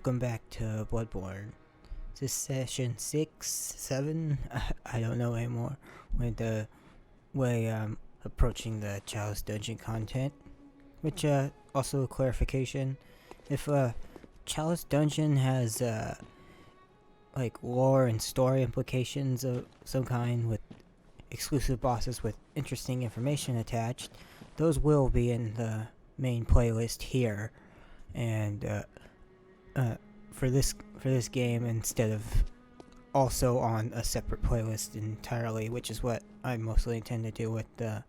welcome back to Bloodborne. Is this session 6, 7? I don't know anymore. With the way approaching the Chalice Dungeon content. Which, also a clarification. If Chalice Dungeon has, like, lore and story implications of some kind with exclusive bosses with interesting information attached, those will be in the main playlist here. And, for this game instead of also on a separate playlist entirely, which is what I mostly intend to do with the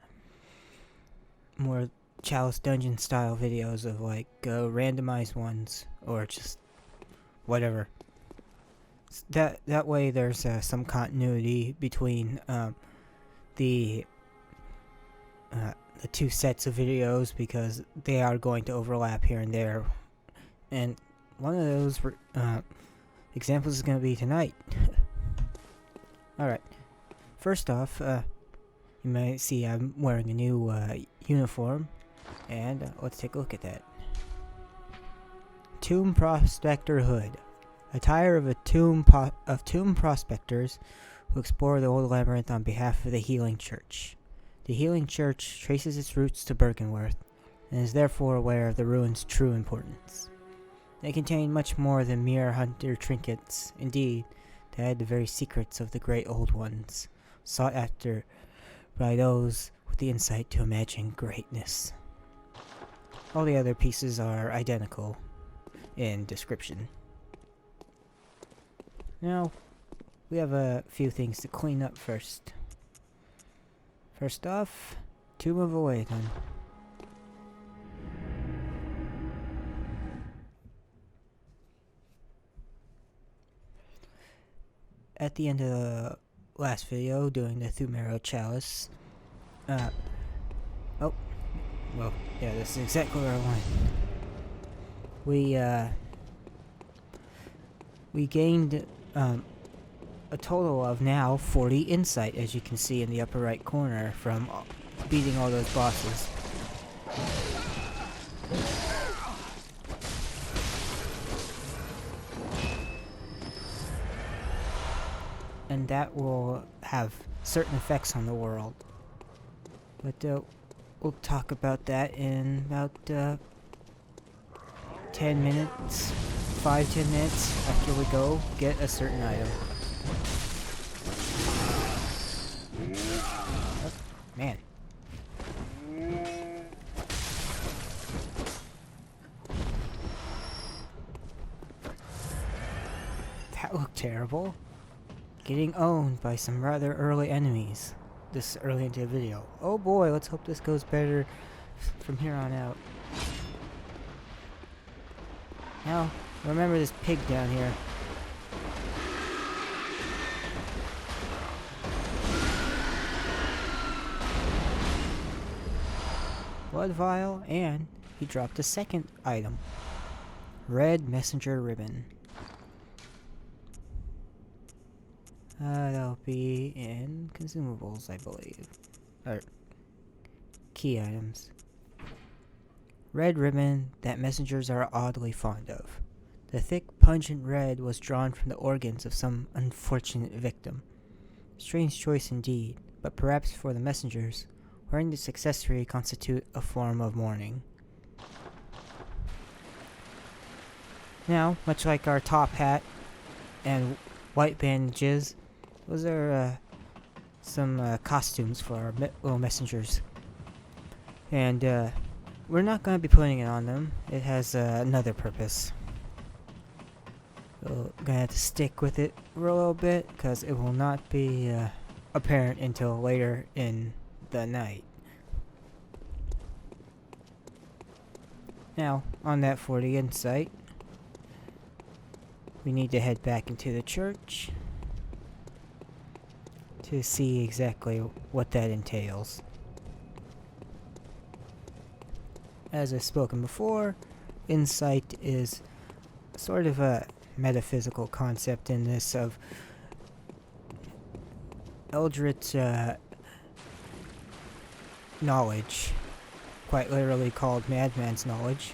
more Chalice Dungeon style videos of like randomized ones or just whatever. That way there's some continuity between the two sets of videos, because they are going to overlap here and there, and one of those examples is going to be tonight. Alright, first off, you might see I'm wearing a new uniform, and let's take a look at that. Tomb Prospector Hood. Attire of tomb prospectors who explore the old labyrinth on behalf of the Healing Church. The Healing Church traces its roots to Bygernwerth, and is therefore aware of the ruins' true importance. They contain much more than mere hunter trinkets. Indeed, they hide the very secrets of the great old ones, sought after by those with the insight to imagine greatness. All the other pieces are identical in description. Now, we have a few things to clean up first. First off, Tomb of Awaken. At the end of the last video, doing the Thumero Chalice, oh, well, yeah, this is exactly where I went. We gained, a total of now 40 insight, as you can see in the upper right corner, from beating all those bosses. And that will have certain effects on the world. But we'll talk about that in about 10 minutes, 5-10 minutes after we go get a certain item. Oh, man. That looked terrible. Getting owned by some rather early enemies this early into the video. Oh boy, let's hope this goes better from here on out. Now, remember this pig down here. Blood vial, and he dropped a second item. Red messenger ribbon. That'll be in consumables, I believe. Or key items. Red ribbon that messengers are oddly fond of. The thick, pungent red was drawn from the organs of some unfortunate victim. Strange choice indeed, but perhaps for the messengers, wearing this accessory constitute a form of mourning. Now, much like our top hat and white bandages, those are some costumes for our little messengers. And we're not going to be putting it on them. It has another purpose. We're going to have to stick with it for a little bit, because it will not be apparent until later in the night. Now, on that 40 insight, we need to head back into the church to see exactly what that entails. As I've spoken before, insight is sort of a metaphysical concept in this of eldritch knowledge, quite literally called madman's knowledge,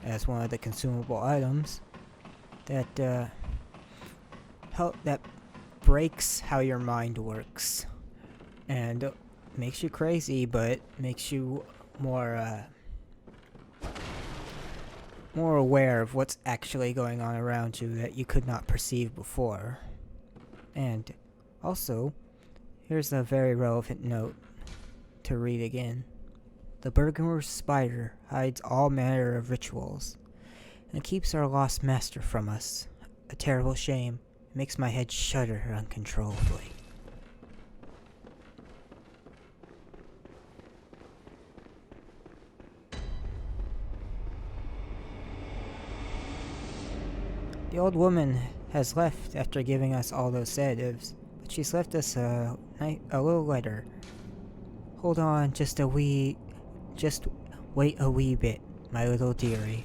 as one of the consumable items. that that breaks how your mind works and makes you crazy, but makes you more more aware of what's actually going on around you that you could not perceive before. And also, here's a very relevant note to read again. The Bygernwerth spider hides all manner of rituals and keeps our lost master from us. A terrible shame. It makes my head shudder uncontrollably. The old woman has left after giving us all those sedatives, but she's left us a little letter. Hold on just wait a wee bit, my little dearie.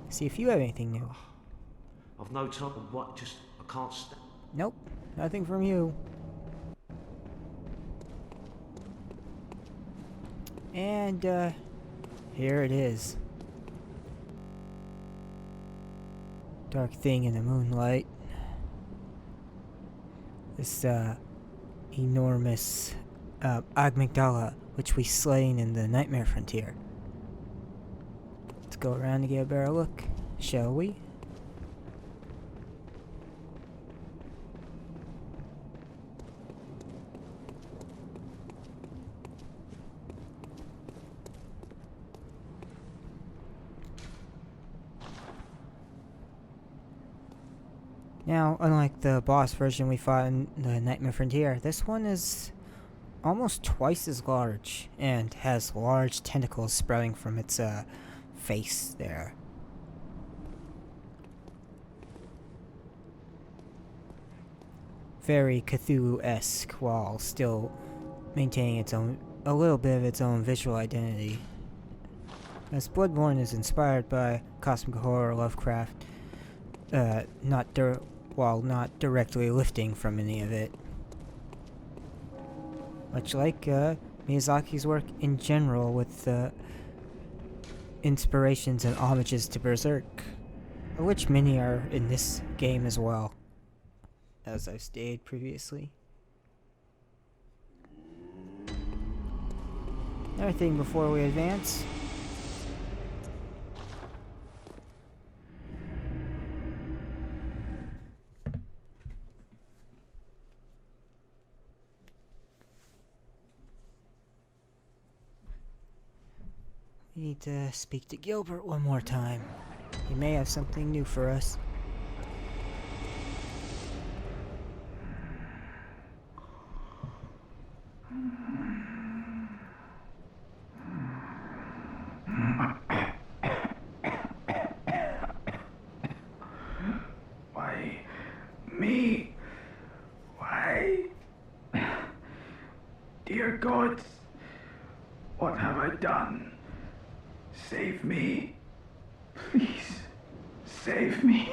See if you have anything new. I've no time to what, just, I can't stand. Nope, nothing from you. And, here it is. Dark thing in the moonlight. This, enormous, Amygdala, which we slain in the Nightmare Frontier. Let's go around and get a better look, shall we? Now, unlike the boss version we fought in the Nightmare Frontier, this one is almost twice as large and has large tentacles sprouting from its face there. Very Cthulhu-esque while still maintaining a little bit of its own visual identity. As Bloodborne is inspired by cosmic horror Lovecraft, while not directly lifting from any of it. Much like Miyazaki's work in general, with inspirations and homages to Berserk, of which many are in this game as well, as I've stated previously. Another thing before we advance. We need to speak to Gilbert one more time. He may have something new for us. Why me? Why? Dear gods, what have I done? Save me. Please, save me.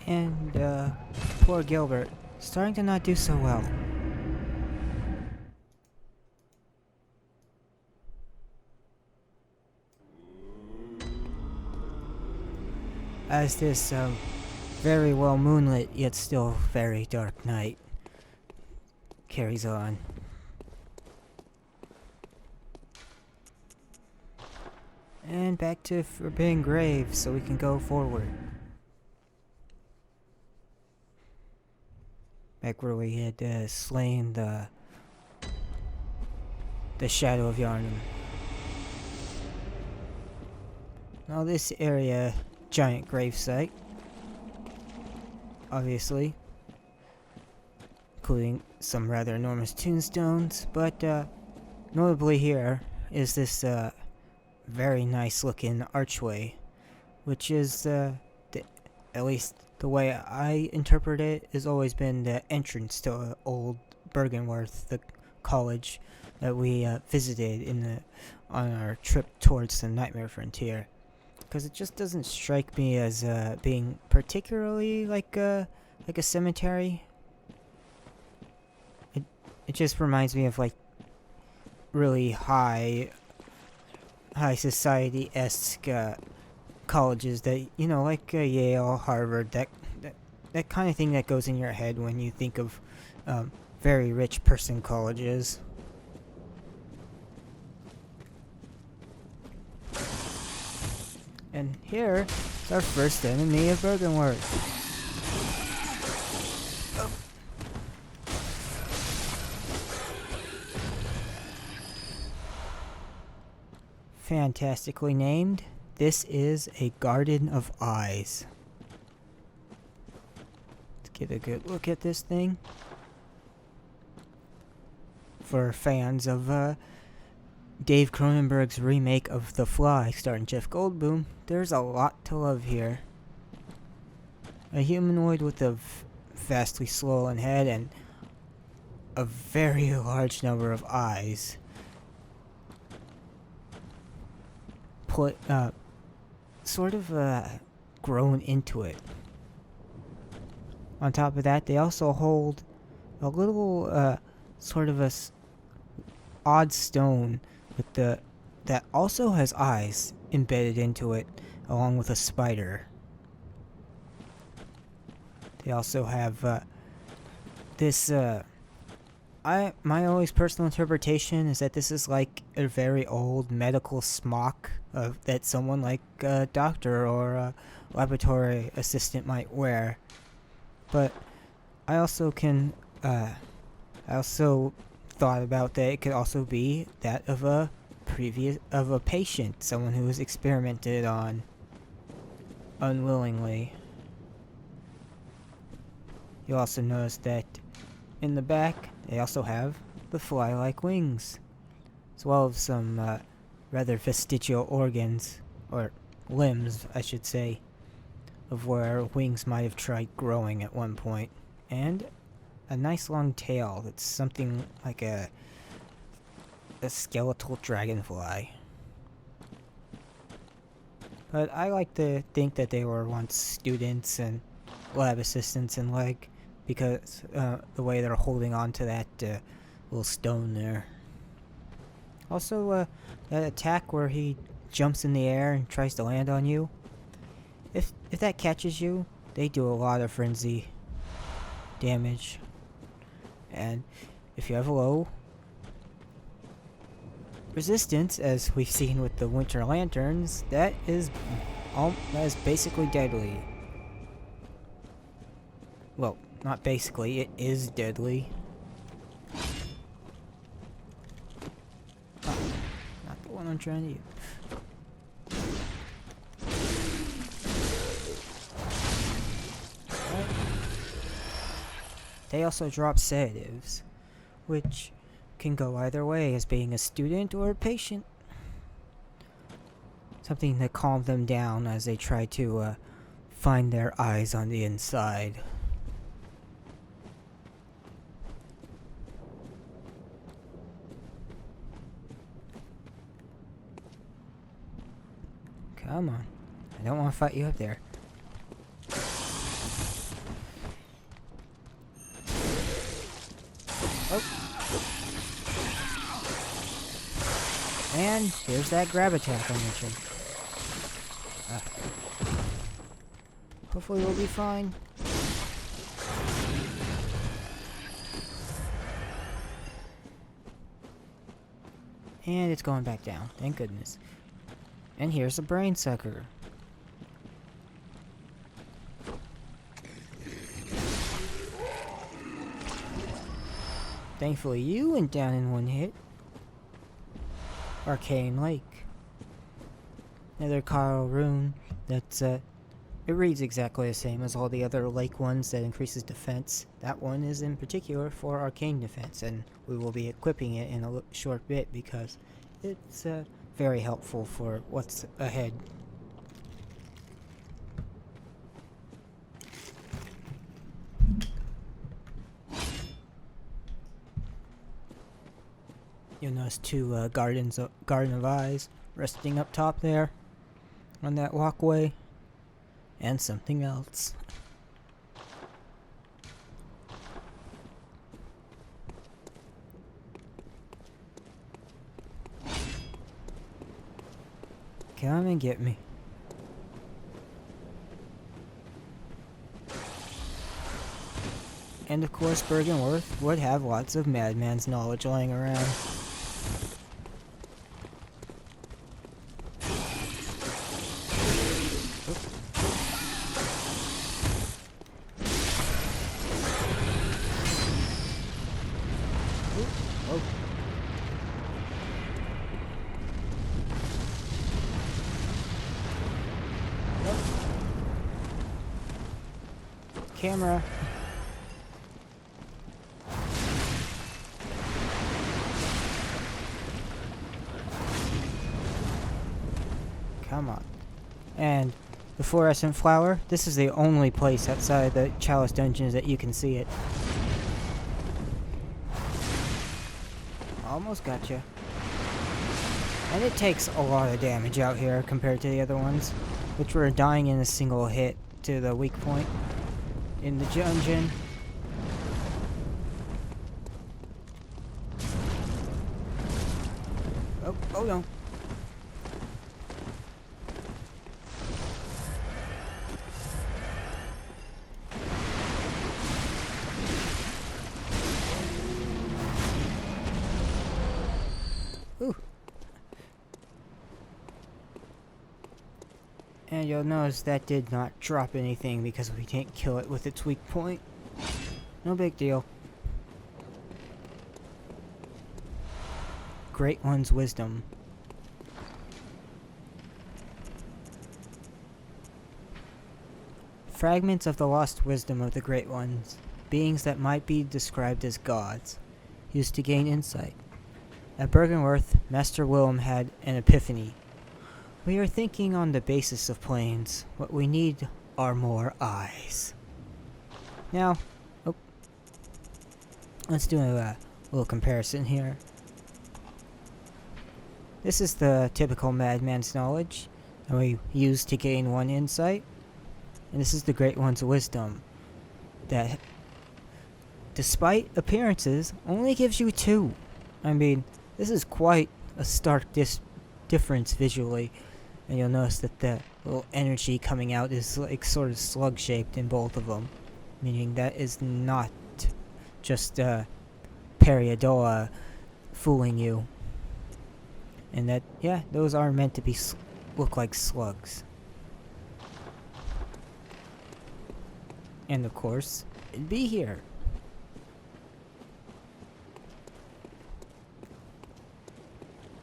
And, poor Gilbert, starting to not do so well. As this, very well moonlit, yet still very dark night carries on. And back to Forbidden Grave, so we can go forward. Back where we had slain the Shadow of Yharnam. Now this area, giant gravesite, obviously, including some rather enormous tombstones, but notably here is this very nice looking archway, which is at least the way I interpret it, has always been the entrance to old Bygernwerth, the college that we visited on our trip towards the Nightmare Frontier. because it just doesn't strike me as being particularly like a cemetery. It just reminds me of like really high society-esque colleges that, you know, like Yale, Harvard, that kind of thing that goes in your head when you think of very rich person colleges. And here is our first enemy of Bygernwerth. Fantastically named. This is a Garden of Eyes. Let's get a good look at this thing. For fans of Dave Cronenberg's remake of The Fly, starring Jeff Goldblum, there's a lot to love here. A humanoid with a vastly swollen head and a very large number of eyes. Sort of grown into it. On top of that, they also hold a little sort of odd stone with that also has eyes embedded into it, along with a spider. They also have this. My always personal interpretation is that this is like a very old medical smock that someone like a doctor or a laboratory assistant might wear. But I also thought about that it could also be that of a patient, someone who was experimented on unwillingly. You'll also notice that in the back they also have the fly-like wings, as well as some rather vestigial organs, or limbs I should say, of where wings might have tried growing at one point, and a nice long tail that's something like a skeletal dragonfly. But I like to think that they were once students and lab assistants and like, because the way they're holding on to that little stone there. Also, that attack where he jumps in the air and tries to land on you. If that catches you, they do a lot of frenzy damage. And if you have low resistance, as we've seen with the winter lanterns, that is basically deadly. Well, not basically, it is deadly. Oh, not the one I'm trying to use. They also drop sedatives, which can go either way, as being a student or a patient. Something to calm them down as they try to find their eyes on the inside. Come on. I don't want to fight you up there. Oh. And here's that grab attack I mentioned. Hopefully we'll be fine. And it's going back down. Thank goodness. And here's a brain sucker. Thankfully you went down in one hit. Arcane Lake. Another Carl rune that's it reads exactly the same as all the other lake ones that increases defense. That one is in particular for arcane defense, and we will be equipping it in a short bit because it's very helpful for what's ahead. You'll notice two Garden of Eyes resting up top there. on that walkway, and something else. Come and get me. And of course, Bygernwerth would have lots of madman's knowledge lying around. Oh. Camera. Come on. And the fluorescent flower, this is the only place outside the Chalice dungeons that you can see it. Almost gotcha. And it takes a lot of damage out here compared to the other ones, which were dying in a single hit to the weak point in the dungeon. Oh no. Ooh. And you'll notice that did not drop anything because we can't kill it with its weak point. No big deal. Great One's wisdom. Fragments of the lost wisdom of the Great Ones, beings that might be described as gods, used to gain insight. At Bygernwerth, Master Willem had an epiphany. We are thinking on the basis of planes. What we need are more eyes. Now, let's do a little comparison here. This is the typical madman's knowledge that we use to gain one insight. And this is the Great One's wisdom that, despite appearances, only gives you 2. I mean, this is quite a stark difference visually. And you'll notice that the little energy coming out is like sort of slug-shaped in both of them. Meaning that is not just Periadoa fooling you. And that, yeah, those are meant to be look like slugs. And of course, it'd be here.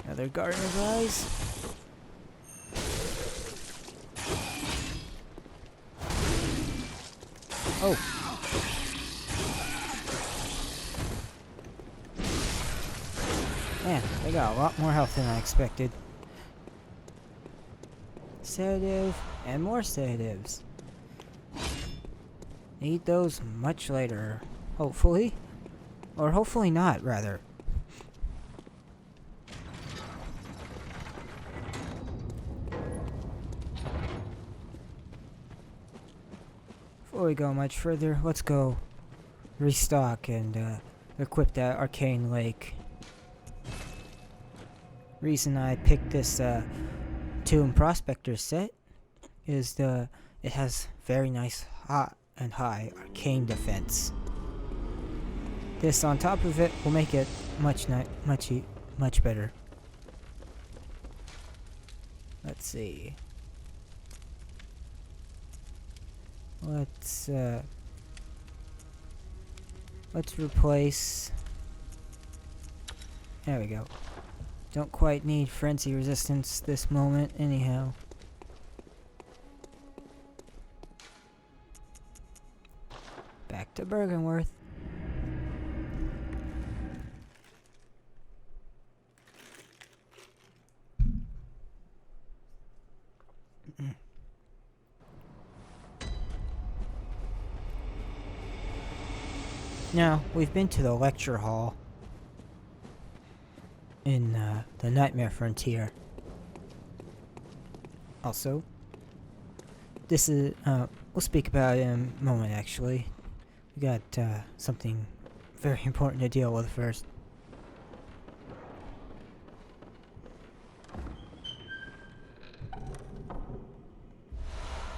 Another gardener's eyes. Oh. Man, they got a lot more health than I expected. Sedative, and more sedatives. Need those much later, hopefully. Or hopefully not, rather. Before we go much further, let's go restock and equip that arcane lake. Reason I picked this Tomb Prospector set is it has very nice hot and high arcane defense. This on top of it will make it much better. Let's see. Let's replace. There we go. Don't quite need frenzy resistance this moment, anyhow. Back to Bygernwerth. Now, we've been to the lecture hall in the Nightmare Frontier. Also, this is, we'll speak about it in a moment, actually. We got, something very important to deal with first.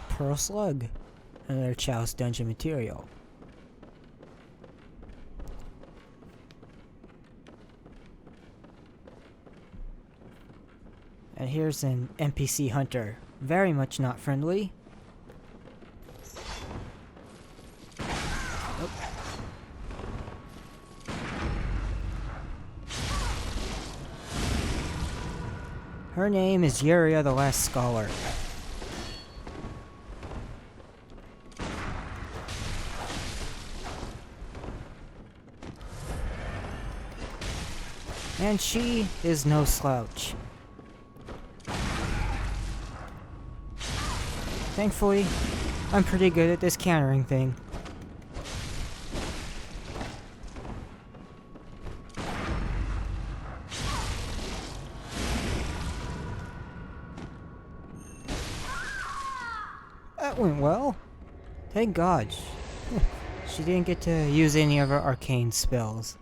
Pearl Slug, another Chalice Dungeon material. And here's an NPC hunter, very much not friendly. Oh. Her name is Yuria the Last Scholar. And she is no slouch. Thankfully, I'm pretty good at this countering thing. That went well. Thank God. She didn't get to use any of her arcane spells.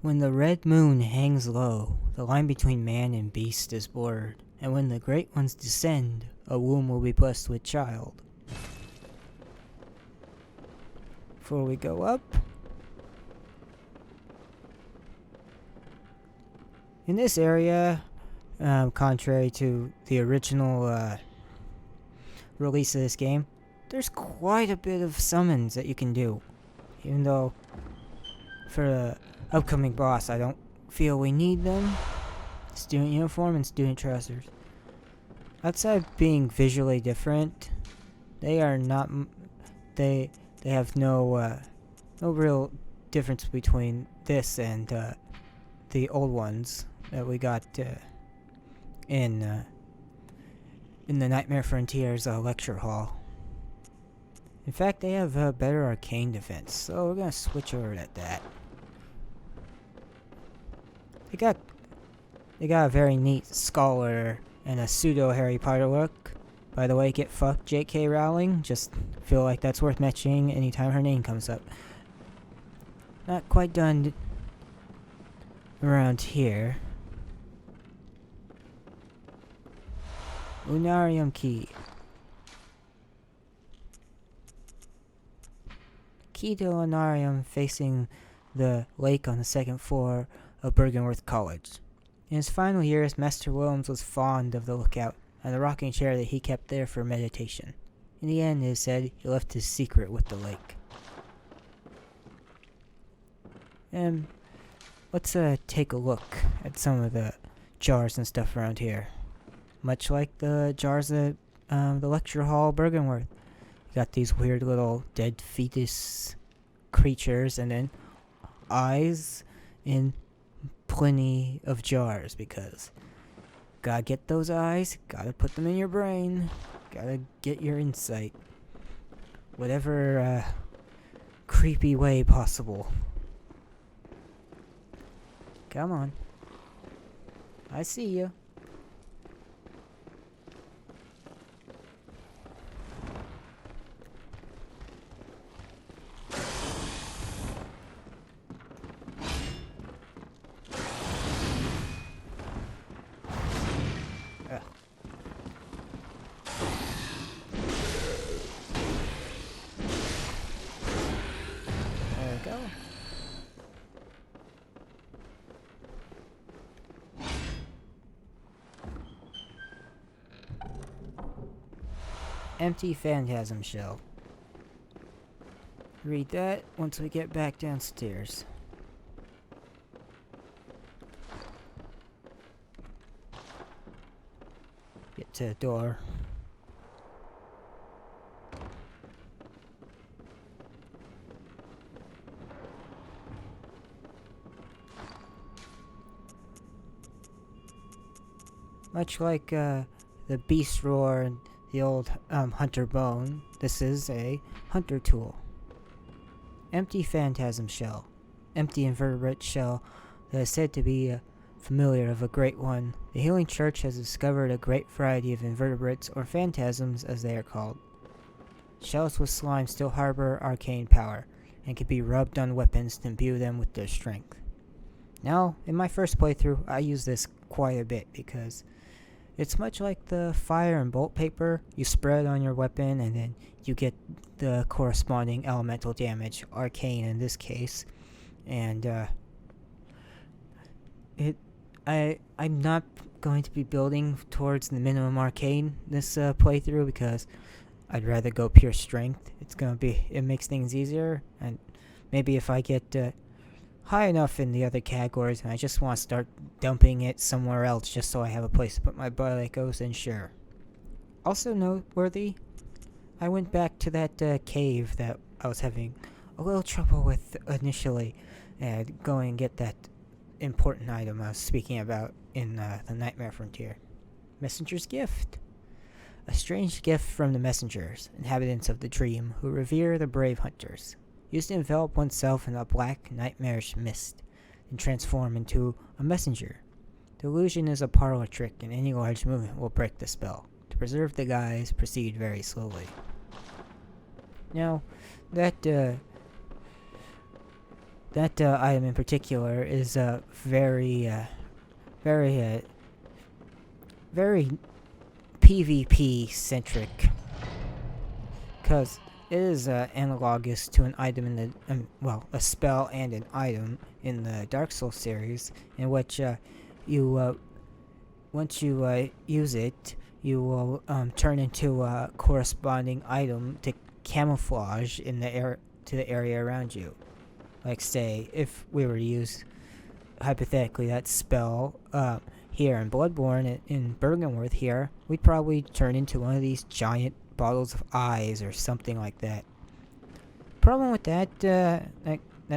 When the red moon hangs low, the line between man and beast is blurred, and when the great ones descend, a womb will be blessed with child. Before we go up, in this area, contrary to the original release of this game, there's quite a bit of summons that you can do, even though for the upcoming boss, I don't feel we need them. Student uniform and student trousers. Outside being visually different, they are not. They have no real difference between this and the old ones that we got in the Nightmare Frontiers lecture hall. In fact, they have better arcane defense, so we're gonna switch over to that. They got a very neat scholar and a pseudo Harry Potter look. By the way, get fucked, J.K. Rowling. Just feel like that's worth mentioning anytime her name comes up. Not quite done around here. Lunarium key. Key to Lunarium facing the lake on the second floor of Bygernwerth College. In his final years, Master Willem was fond of the lookout and the rocking chair that he kept there for meditation. In the end, it is said, he left his secret with the lake. And let's take a look at some of the jars and stuff around here. Much like the jars at the lecture hall Bygernwerth. You got these weird little dead fetus creatures and then eyes in plenty of jars because gotta get those eyes, gotta put them in your brain, gotta get your insight. Whatever creepy way possible. Come on. I see you. There we go. Empty phantasm shell. Read that once we get back downstairs. Get to the door. Much like the beast roar and the old hunter bone, this is a hunter tool. Empty phantasm shell. Empty invertebrate shell that is said to be familiar of a great one. The Healing Church has discovered a great variety of invertebrates, or phantasms as they are called. Shells with slime still harbor arcane power, and can be rubbed on weapons to imbue them with their strength. Now, in my first playthrough, I use this quite a bit because it's much like the fire and bolt paper. You spread on your weapon and then you get the corresponding elemental damage, arcane in this case. And I'm not going to be building towards the minimum arcane this playthrough because I'd rather go pure strength. It makes things easier, and maybe if I get high enough in the other categories and I just want to start dumping it somewhere else just so I have a place to put my Bygernwerth, then sure. Also noteworthy, I went back to that cave that I was having a little trouble with initially, and going and get that important item I was speaking about in the Nightmare Frontier. Messenger's Gift. A strange gift from the messengers, inhabitants of the dream, who revere the brave hunters. Used to envelop oneself in a black, nightmarish mist, and transform into a messenger. The illusion is a parlor trick, and any large movement will break the spell. To preserve the guise, proceed very slowly. Now, that item in particular is very PvP centric, because it is analogous to an item in the a spell and an item in the Dark Souls series, in which once you use it, you will turn into a corresponding item to camouflage in the area around you. Like, say, if we were to use hypothetically that spell here in Bloodborne, in Bygernwerth here, we'd probably turn into one of these giant bottles of eyes or something like that. Problem with that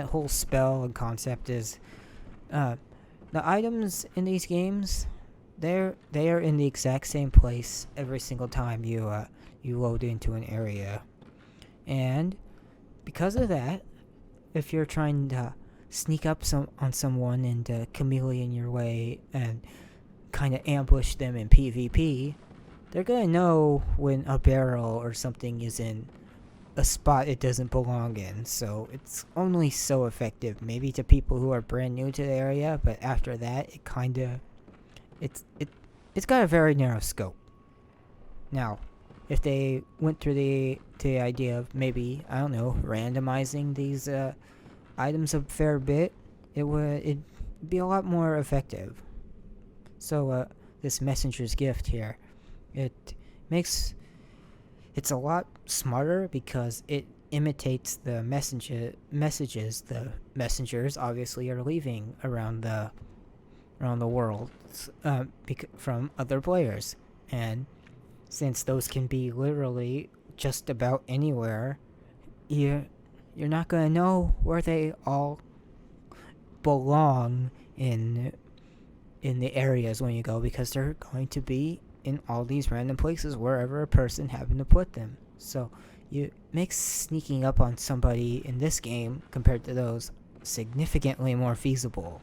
whole spell and concept is the items in these games, they are in the exact same place every single time you load into an area, and because of that, if you're trying to sneak up on someone and chameleon your way and kind of ambush them in PvP, they're gonna know when a barrel or something is in a spot it doesn't belong in. So it's only so effective, maybe to people who are brand new to the area, but after that, it's got a very narrow scope. Now, if they went through the idea of maybe, I don't know, randomizing these items a fair bit, it'd be a lot more effective. So this messenger's gift here, it's a lot smarter because it imitates the messages the messengers obviously are leaving around the world from other players, and since those can be literally just about anywhere, you're not gonna know where they all belong in the areas when you go, because they're going to be in all these random places wherever a person happened to put them. So it makes sneaking up on somebody in this game compared to those significantly more feasible.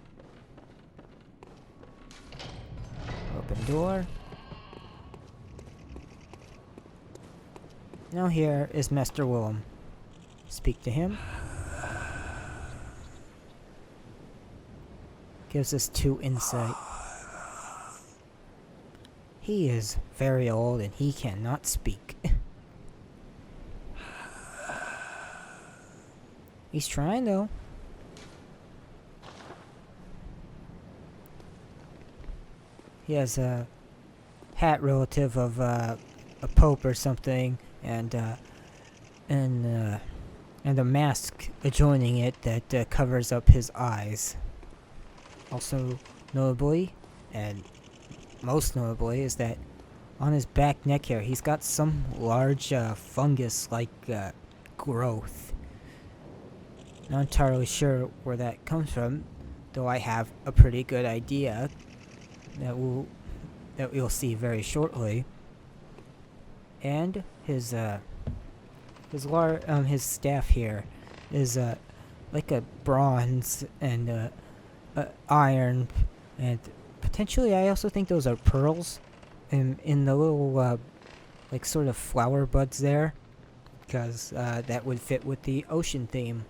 Open door. Now here is Master Willem. Speak to him. Gives us 2 insight. He is very old and he cannot speak. He's trying though. He has a hat relative of a pope or something, and a mask adjoining it that covers up his eyes. Also notably, and most notably, is that on his back neck here, he's got some large fungus-like growth. Not entirely sure where that comes from, though I have a pretty good idea that you'll see very shortly. And his staff here is like a bronze and iron And potentially, I also think those are pearls in the little, like, sort of flower buds there. Because that would fit with the ocean theme.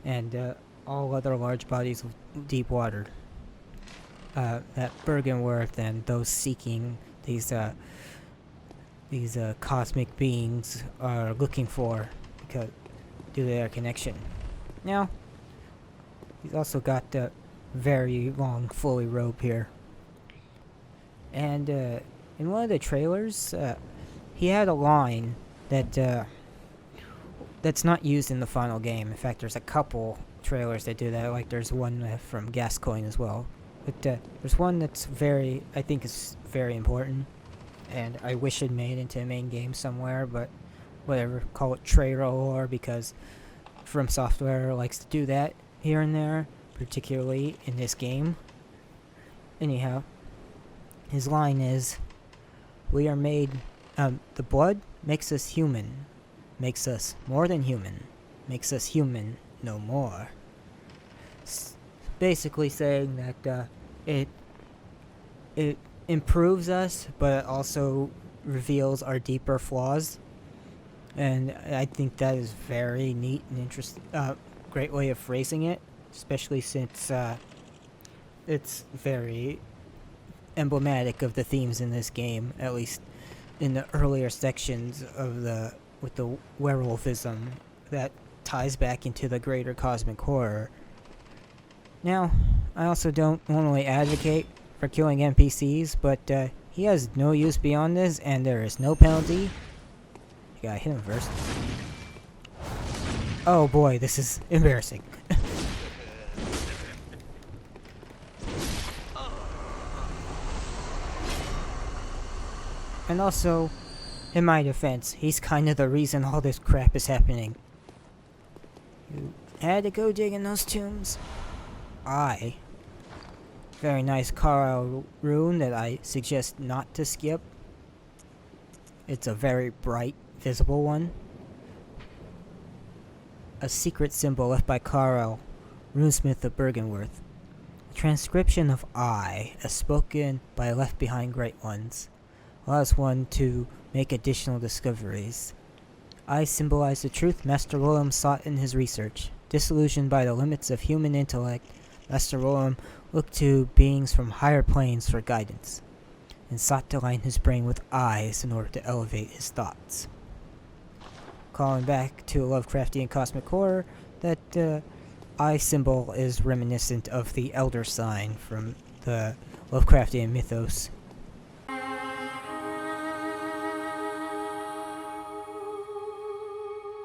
And all other large bodies of deep water. That Bygernwerth and those seeking these cosmic beings are looking for because due to their connection. Now, he's also got the very long flowy robe here. And in one of the trailers, he had a line that that's not used in the final game. In fact, there's a couple trailers that do that. Like there's one from Gascoigne as well. But there's one that's I think is very important. And I wish it made it into a main game somewhere, but whatever, call it trailer because From Software likes to do that here and there, particularly in this game. Anyhow, his line is, "We are made, the blood makes us human, makes us more than human, makes us human no more." Basically saying that it improves us, but it also reveals our deeper flaws. And I think that is very neat and interesting. Great way of phrasing it, especially since it's very emblematic of the themes in this game, at least in the earlier sections of with the werewolfism that ties back into the greater cosmic horror. Now, I also don't normally advocate for killing NPCs, but he has no use beyond this, and there is no penalty. You gotta hit him first. Oh boy, this is embarrassing. And also, in my defense, he's kind of the reason all this crap is happening. You had to go dig in those tombs? Very nice Carl rune that I suggest not to skip. It's a very bright, visible one. A secret symbol left by Carl, runesmith of Bygernwerth. A transcription of I, as spoken by left behind great ones, allows one to make additional discoveries. I symbolize the truth Master Willem sought in his research. Disillusioned by the limits of human intellect, Master Willem looked to beings from higher planes for guidance, and sought to line his brain with eyes in order to elevate his thoughts. Calling back to Lovecraftian cosmic horror, that eye symbol is reminiscent of the Elder Sign from the Lovecraftian mythos